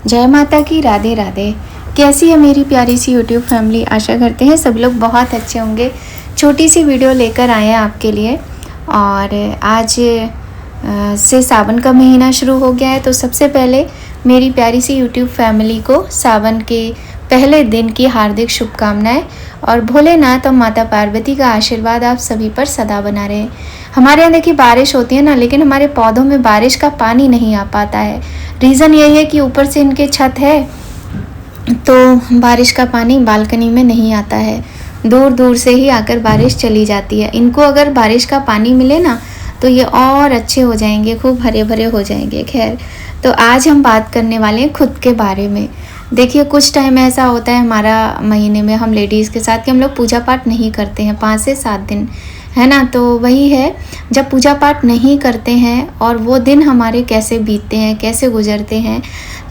जय माता की, राधे राधे। कैसी है मेरी प्यारी सी यूट्यूब फैमिली। आशा करते हैं सब लोग बहुत अच्छे होंगे। छोटी सी वीडियो लेकर आए हैं आपके लिए। और आज से सावन का महीना शुरू हो गया है, तो सबसे पहले मेरी प्यारी सी यूट्यूब फैमिली को सावन के पहले दिन की हार्दिक शुभकामनाएं और भोलेनाथ और माता पार्वती का आशीर्वाद आप सभी पर सदा बना रहे। हमारे यहाँ देखिए बारिश होती है ना, लेकिन हमारे पौधों में बारिश का पानी नहीं आ पाता है। रीज़न यही है कि ऊपर से इनके छत है, तो बारिश का पानी बालकनी में नहीं आता है। दूर दूर से ही आकर बारिश चली जाती है। इनको अगर बारिश का पानी मिले ना, तो ये और अच्छे हो जाएंगे, खूब हरे भरे हो जाएंगे। खैर, तो आज हम बात करने वाले हैं खुद के बारे में। देखिए, कुछ टाइम ऐसा होता है हमारा महीने में हम लेडीज़ के साथ कि हम लोग पूजा पाठ नहीं करते हैं 5 से 7 दिन, है ना। तो वही है, जब पूजा पाठ नहीं करते हैं और वो दिन हमारे कैसे बीतते हैं, कैसे गुजरते हैं,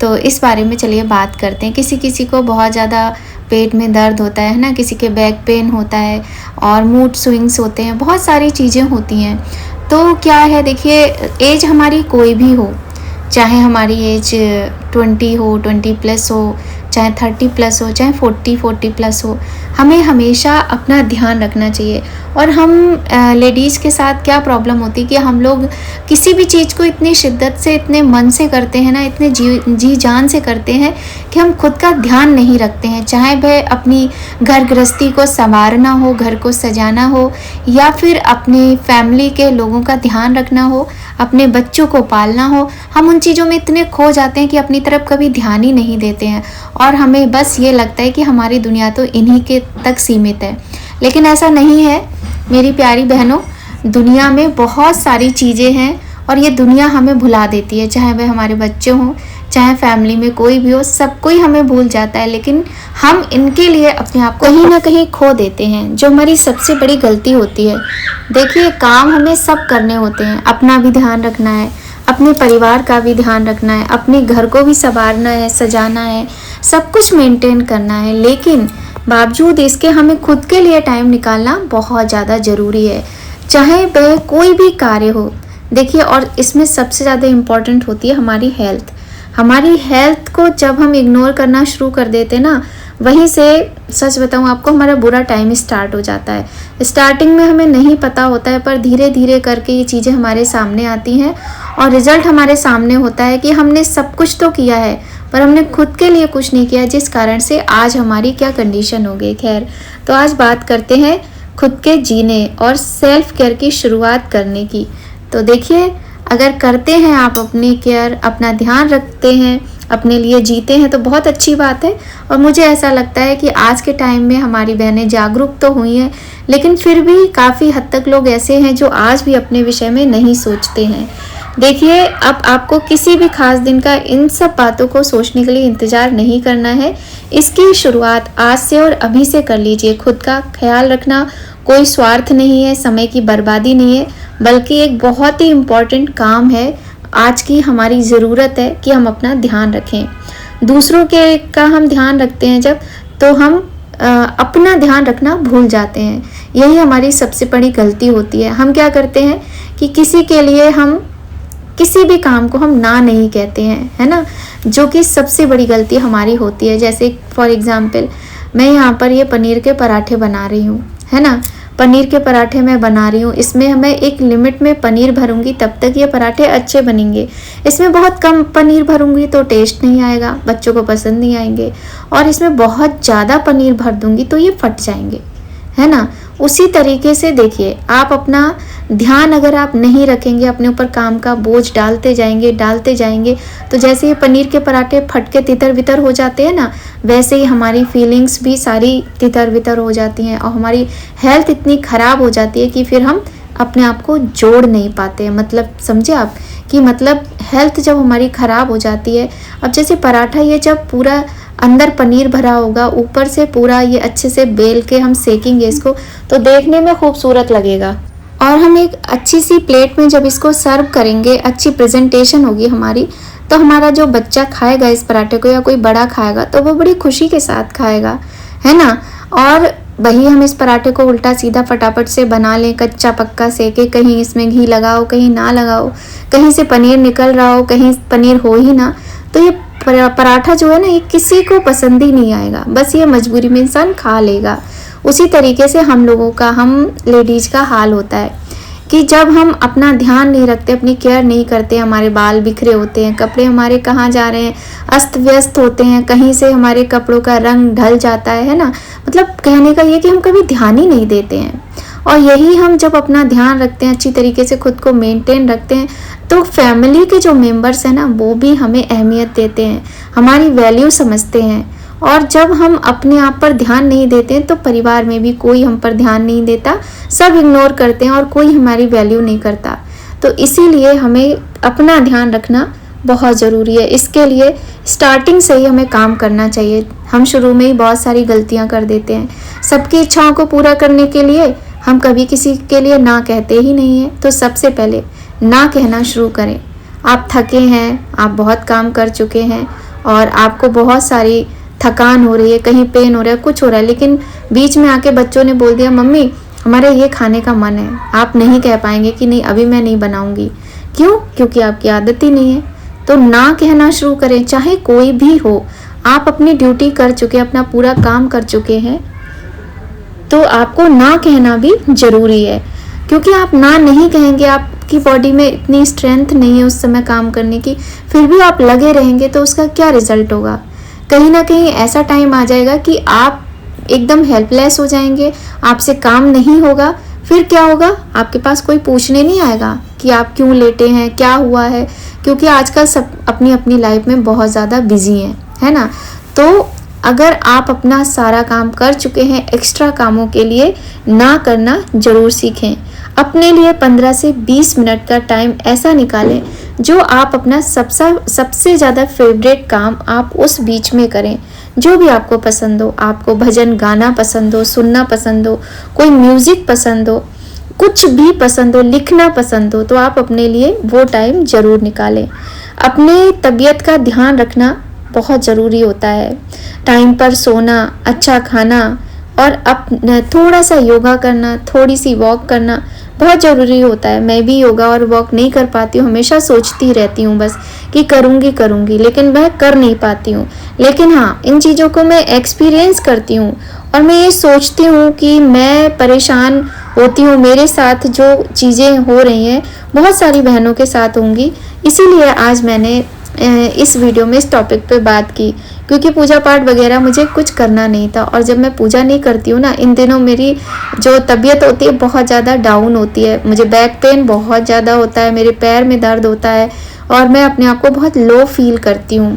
तो इस बारे में चलिए बात करते हैं। किसी किसी को बहुत ज़्यादा पेट में दर्द होता है ना, किसी के बैक पेन होता है और मूड स्विंग्स होते हैं, बहुत सारी चीज़ें होती हैं। तो क्या है, देखिए, एज हमारी कोई भी हो, चाहे हमारी एज 20 हो, 20 प्लस हो, चाहे 30 प्लस हो, चाहे 40 प्लस हो, हमें हमेशा अपना ध्यान रखना चाहिए। और हम लेडीज़ के साथ क्या प्रॉब्लम होती है कि हम लोग किसी भी चीज़ को इतनी शिद्दत से, इतने मन से करते हैं ना, इतने जी जान से करते हैं कि हम खुद का ध्यान नहीं रखते हैं। चाहे वह अपनी घर गृहस्थी को संवारना हो, घर को सजाना हो, या फिर अपने फैमिली के लोगों का ध्यान रखना हो, अपने बच्चों को पालना हो, हम उन चीज़ों में इतने खो जाते हैं कि अपनी तरफ कभी ध्यान ही नहीं देते हैं। और हमें बस ये लगता है कि हमारी दुनिया तो इन्हीं के तक सीमित है। लेकिन ऐसा नहीं है मेरी प्यारी बहनों। दुनिया में बहुत सारी चीज़ें हैं और ये दुनिया हमें भुला देती है। चाहे वह हमारे बच्चे हों, चाहे फैमिली में कोई भी हो, सब कोई हमें भूल जाता है। लेकिन हम इनके लिए अपने आप को कहीं ना कहीं खो देते हैं, जो हमारी सबसे बड़ी गलती होती है। देखिए, काम हमें सब करने होते हैं, अपना भी ध्यान रखना है, अपने परिवार का भी ध्यान रखना है, अपने घर को भी संवारना है, सजाना है, सब कुछ मेंटेन करना है। लेकिन बावजूद इसके हमें खुद के लिए टाइम निकालना बहुत ज़्यादा ज़रूरी है, चाहे वह कोई भी कार्य हो। देखिए, और इसमें सबसे ज़्यादा इम्पॉर्टेंट होती है हमारी हेल्थ। हमारी हेल्थ को जब हम इग्नोर करना शुरू कर देते ना, वहीं से सच बताऊं आपको, हमारा बुरा टाइम स्टार्ट हो जाता है। स्टार्टिंग में हमें नहीं पता होता है, पर धीरे धीरे करके ये चीज़ें हमारे सामने आती हैं और रिज़ल्ट हमारे सामने होता है कि हमने सब कुछ तो किया है, पर हमने खुद के लिए कुछ नहीं किया, जिस कारण से आज हमारी क्या कंडीशन हो गई। खैर, तो आज बात करते हैं खुद के जीने और सेल्फ केयर की शुरुआत करने की। तो देखिए, अगर करते हैं आप अपनी केयर, अपना ध्यान रखते हैं, अपने लिए जीते हैं, तो बहुत अच्छी बात है। और मुझे ऐसा लगता है कि आज के टाइम में हमारी बहनें जागरूक तो हुई हैं, लेकिन फिर भी काफ़ी हद तक लोग ऐसे हैं जो आज भी अपने विषय में नहीं सोचते हैं। देखिए, अब आपको किसी भी खास दिन का इन सब बातों को सोचने के लिए इंतज़ार नहीं करना है। इसकी शुरुआत आज से और अभी से कर लीजिए। खुद का ख्याल रखना कोई स्वार्थ नहीं है, समय की बर्बादी नहीं है, बल्कि एक बहुत ही इम्पॉर्टेंट काम है। आज की हमारी ज़रूरत है कि हम अपना ध्यान रखें। दूसरों के का हम ध्यान रखते हैं जब, तो हम अपना ध्यान रखना भूल जाते हैं। यही हमारी सबसे बड़ी गलती होती है। हम क्या करते हैं कि किसी के लिए हम किसी भी काम को हम ना नहीं कहते हैं, है ना, जो कि सबसे बड़ी गलती हमारी होती है। जैसे फॉर एग्जांपल, मैं यहाँ पर ये पनीर के पराठे बना रही हूँ, है ना। पनीर के पराठे मैं बना रही हूँ, इसमें मैं एक लिमिट में पनीर भरूंगी, तब तक ये पराठे अच्छे बनेंगे। इसमें बहुत कम पनीर भरूंगी तो टेस्ट नहीं आएगा, बच्चों को पसंद नहीं आएंगे। और इसमें बहुत ज़्यादा पनीर भर दूंगी तो ये फट जाएंगे, है ना। उसी तरीके से देखिए, आप अपना ध्यान अगर आप नहीं रखेंगे, अपने ऊपर काम का बोझ डालते जाएंगे, तो जैसे ये पनीर के पराठे फट के तितर बितर हो जाते हैं ना, वैसे ही हमारी फीलिंग्स भी सारी तितर बितर हो जाती हैं और हमारी हेल्थ इतनी ख़राब हो जाती है कि फिर हम अपने आप को जोड़ नहीं पाते हैं। मतलब समझे आप कि मतलब हेल्थ जब हमारी ख़राब हो जाती है, अब जैसे पराठा ये जब पूरा अंदर पनीर भरा होगा, ऊपर से पूरा ये अच्छे से बेल के हम सेकेंगे इसको, तो देखने में खूबसूरत लगेगा। और हम एक अच्छी सी प्लेट में जब इसको सर्व करेंगे, अच्छी प्रेजेंटेशन होगी हमारी, तो हमारा जो बच्चा खाएगा इस पराठे को या कोई बड़ा खाएगा, तो वो बड़ी खुशी के साथ खाएगा, है ना। और वही हम इस पराठे को उल्टा सीधा फटाफट से बना लें, कच्चा पक्का सेके, कहीं इसमें घी लगाओ, कहीं ना लगाओ, कहीं से पनीर निकल रहा हो, कहीं पनीर हो ही ना, तो ये पराठा जो है ना, ये किसी को पसंद ही नहीं आएगा, बस ये मजबूरी में इंसान खा लेगा। उसी तरीके से हम लोगों का, हम लेडीज का हाल होता है कि जब हम अपना ध्यान नहीं रखते, अपनी केयर नहीं करते, हमारे बाल बिखरे होते हैं, कपड़े हमारे कहाँ जा रहे हैं, अस्त व्यस्त होते हैं, कहीं से हमारे कपड़ों का रंग ढल जाता है ना। मतलब कहने का ये कि हम कभी ध्यान ही नहीं देते हैं। और यही हम जब अपना ध्यान रखते हैं, अच्छी तरीके से खुद को मेंटेन रखते हैं, तो फैमिली के जो मेंबर्स हैं ना, वो भी हमें अहमियत देते हैं, हमारी वैल्यू समझते हैं। और जब हम अपने आप पर ध्यान नहीं देते हैं तो परिवार में भी कोई हम पर ध्यान नहीं देता, सब इग्नोर करते हैं और कोई हमारी वैल्यू नहीं करता। तो इसीलिए हमें अपना ध्यान रखना बहुत ज़रूरी है। इसके लिए स्टार्टिंग से ही हमें काम करना चाहिए। हम शुरू में ही बहुत सारी गलतियां कर देते हैं। सबकी इच्छाओं को पूरा करने के लिए हम कभी किसी के लिए ना कहते ही नहीं हैं। तो सबसे पहले ना कहना शुरू करें। आप थके हैं, आप बहुत काम कर चुके हैं और आपको बहुत सारी थकान हो रही है, कहीं पेन हो रहा है, कुछ हो रहा है, लेकिन बीच में आके बच्चों ने बोल दिया मम्मी हमारा ये खाने का मन है, आप नहीं कह पाएंगे कि नहीं अभी मैं नहीं बनाऊंगी। क्यों? क्योंकि आपकी आदत ही नहीं है। तो ना कहना शुरू करें, चाहे कोई भी हो। आप अपनी ड्यूटी कर चुके, अपना पूरा काम कर चुके हैं, तो आपको ना कहना भी ज़रूरी है। क्योंकि आप ना नहीं कहेंगे, आपकी बॉडी में इतनी स्ट्रेंथ नहीं है उस समय काम करने की, फिर भी आप लगे रहेंगे तो उसका क्या रिजल्ट होगा? कहीं ना कहीं ऐसा टाइम आ जाएगा कि आप एकदम हेल्पलेस हो जाएंगे, आपसे काम नहीं होगा। फिर क्या होगा? आपके पास कोई पूछने नहीं आएगा कि आप क्यों लेटे हैं, क्या हुआ है, क्योंकि आजकल सब अपनी अपनी लाइफ में बहुत ज़्यादा बिजी हैं, है ना। तो अगर आप अपना सारा काम कर चुके हैं, एक्स्ट्रा कामों के लिए ना करना ज़रूर सीखें। अपने लिए 15 से 20 मिनट का टाइम ऐसा निकालें जो आप अपना सबसे ज़्यादा फेवरेट काम आप उस बीच में करें। जो भी आपको पसंद हो, आपको भजन गाना पसंद हो, सुनना पसंद हो, कोई म्यूज़िक पसंद हो, कुछ भी पसंद हो, लिखना पसंद हो, तो आप अपने लिए वो टाइम ज़रूर निकालें। अपने तबीयत का ध्यान रखना बहुत ज़रूरी होता है। टाइम पर सोना, अच्छा खाना और थोड़ा सा योगा करना, थोड़ी सी वॉक करना बहुत ज़रूरी होता है। मैं भी योगा और वॉक नहीं कर पाती हूँ, हमेशा सोचती रहती हूँ बस कि करूँगी, लेकिन मैं कर नहीं पाती हूँ। लेकिन हाँ, इन चीज़ों को मैं एक्सपीरियंस करती हूँ और मैं ये सोचती हूँ कि मैं परेशान होती हूँ, मेरे साथ जो चीज़ें हो रही हैं बहुत सारी बहनों के साथ होंगी। इसीलिए आज मैंने इस वीडियो में इस टॉपिक पे बात की, क्योंकि पूजा पाठ वगैरह मुझे कुछ करना नहीं था। और जब मैं पूजा नहीं करती हूँ ना, इन दिनों मेरी जो तबीयत होती है बहुत ज़्यादा डाउन होती है। मुझे बैक पेन बहुत ज़्यादा होता है, मेरे पैर में दर्द होता है और मैं अपने आप को बहुत लो फील करती हूँ।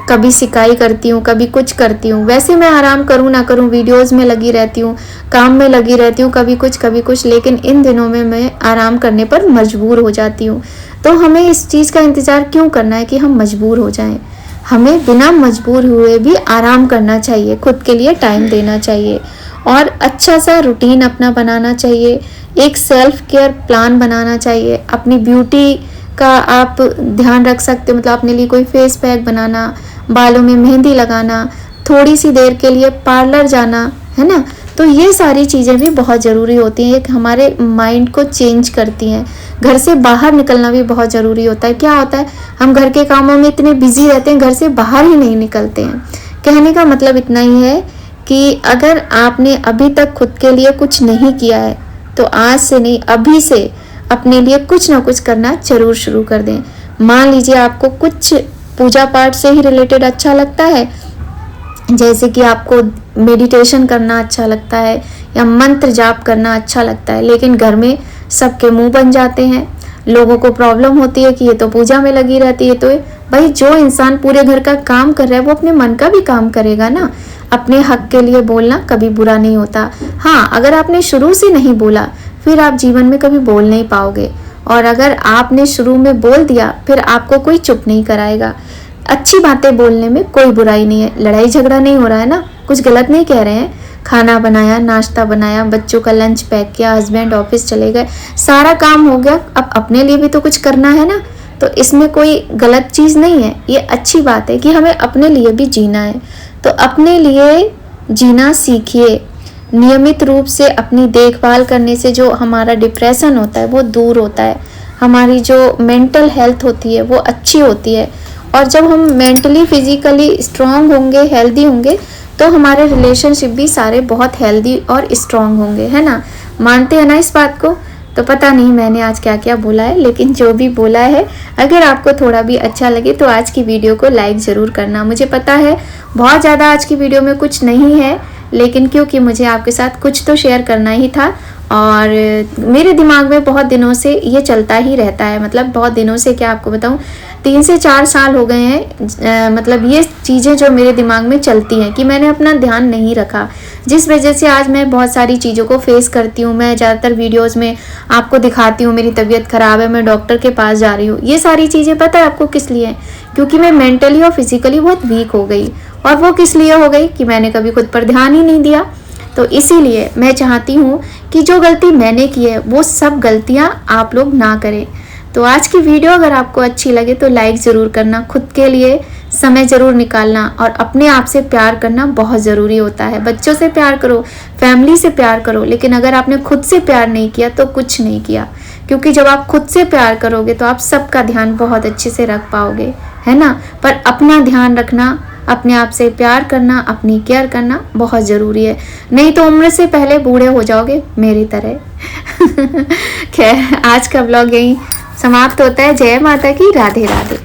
कभी सिकाई करती हूँ, कभी कुछ करती हूँ। वैसे मैं आराम करूँ ना करूँ, वीडियोस में लगी रहती हूँ, काम में लगी रहती हूँ, कभी कुछ, लेकिन इन दिनों में मैं आराम करने पर मजबूर हो जाती हूँ। तो हमें इस चीज़ का इंतज़ार क्यों करना है कि हम मजबूर हो जाएं? हमें बिना मजबूर हुए भी आराम करना चाहिए, खुद के लिए टाइम देना चाहिए और अच्छा सा रूटीन अपना बनाना चाहिए। एक सेल्फ केयर प्लान बनाना चाहिए। अपनी ब्यूटी का आप ध्यान रख सकते हो, मतलब अपने लिए कोई फेस पैक बनाना, बालों में मेहंदी लगाना, थोड़ी सी देर के लिए पार्लर जाना, है ना। तो ये सारी चीज़ें भी बहुत ज़रूरी होती हैं, एक हमारे माइंड को चेंज करती हैं। घर से बाहर निकलना भी बहुत ज़रूरी होता है। क्या होता है, हम घर के कामों में इतने बिजी रहते हैं, घर से बाहर ही नहीं निकलते हैं। कहने का मतलब इतना ही है कि अगर आपने अभी तक खुद के लिए कुछ नहीं किया है तो आज से नहीं, अभी से अपने लिए कुछ ना कुछ करना जरूर शुरू कर दें। मान लीजिए आपको कुछ पूजा पाठ से ही रिलेटेड अच्छा लगता है, जैसे कि आपको मेडिटेशन करना अच्छा लगता है या मंत्र जाप करना अच्छा लगता है, लेकिन घर में सबके मुंह बन जाते हैं, लोगों को प्रॉब्लम होती है कि ये तो पूजा में लगी रहती है। तो भाई, जो इंसान पूरे घर का काम कर रहा है वो अपने मन का भी काम करेगा ना। अपने हक के लिए बोलना कभी बुरा नहीं होता। हाँ, अगर आपने शुरू से नहीं बोला फिर आप जीवन में कभी बोल नहीं पाओगे, और अगर आपने शुरू में बोल दिया फिर आपको कोई चुप नहीं कराएगा। अच्छी बातें बोलने में कोई बुराई नहीं है, लड़ाई झगड़ा नहीं हो रहा है ना, कुछ गलत नहीं कह रहे हैं। खाना बनाया, नाश्ता बनाया, बच्चों का लंच पैक किया, हस्बैंड ऑफिस चले गए, सारा काम हो गया, अब अपने लिए भी तो कुछ करना है ना। तो इसमें कोई गलत चीज़ नहीं है, ये अच्छी बात है कि हमें अपने लिए भी जीना है। तो अपने लिए जीना सीखिए। नियमित रूप से अपनी देखभाल करने से जो हमारा डिप्रेशन होता है वो दूर होता है, हमारी जो मेंटल हेल्थ होती है वो अच्छी होती है। और जब हम मेंटली फिजिकली स्ट्रांग होंगे, हेल्दी होंगे, तो हमारे रिलेशनशिप भी सारे बहुत हेल्दी और स्ट्रांग होंगे, है ना। मानते हैं ना इस बात को। तो पता नहीं मैंने आज क्या क्या बोला है, लेकिन जो भी बोला है, अगर आपको थोड़ा भी अच्छा लगे तो आज की वीडियो को लाइक ज़रूर करना। मुझे पता है बहुत ज़्यादा आज की वीडियो में कुछ नहीं है, लेकिन क्योंकि मुझे आपके साथ कुछ तो शेयर करना ही था, और मेरे दिमाग में बहुत दिनों से ये चलता ही रहता है। मतलब बहुत दिनों से, क्या आपको बताऊं, 3 से 4 साल हो गए हैं। मतलब ये चीज़ें जो मेरे दिमाग में चलती हैं कि मैंने अपना ध्यान नहीं रखा, जिस वजह से आज मैं बहुत सारी चीज़ों को फेस करती हूँ। मैं ज़्यादातर वीडियोस में आपको दिखाती हूँ मेरी तबीयत ख़राब है, मैं डॉक्टर के पास जा रही हूँ। ये सारी चीज़ें पता है आपको किस लिए? क्योंकि मैं मेंटली और फिजिकली बहुत वीक हो गई। और वो किस लिए हो गई? कि मैंने कभी खुद पर ध्यान ही नहीं दिया। तो इसीलिए मैं चाहती हूँ कि जो गलती मैंने की है वो सब गलतियाँ आप लोग ना करें। तो आज की वीडियो अगर आपको अच्छी लगे तो लाइक ज़रूर करना, खुद के लिए समय ज़रूर निकालना, और अपने आप से प्यार करना बहुत ज़रूरी होता है। बच्चों से प्यार करो, फैमिली से प्यार करो, लेकिन अगर आपने खुद से प्यार नहीं किया तो कुछ नहीं किया। क्योंकि जब आप खुद से प्यार करोगे तो आप सबका ध्यान बहुत अच्छे से रख पाओगे, है ना। पर अपना ध्यान रखना, अपने आप से प्यार करना, अपनी केयर करना बहुत ज़रूरी है, नहीं तो उम्र से पहले बूढ़े हो जाओगे मेरी तरह। खैर, आज का व्लॉग यहीं समाप्त होता है। जय माता की, राधे राधे।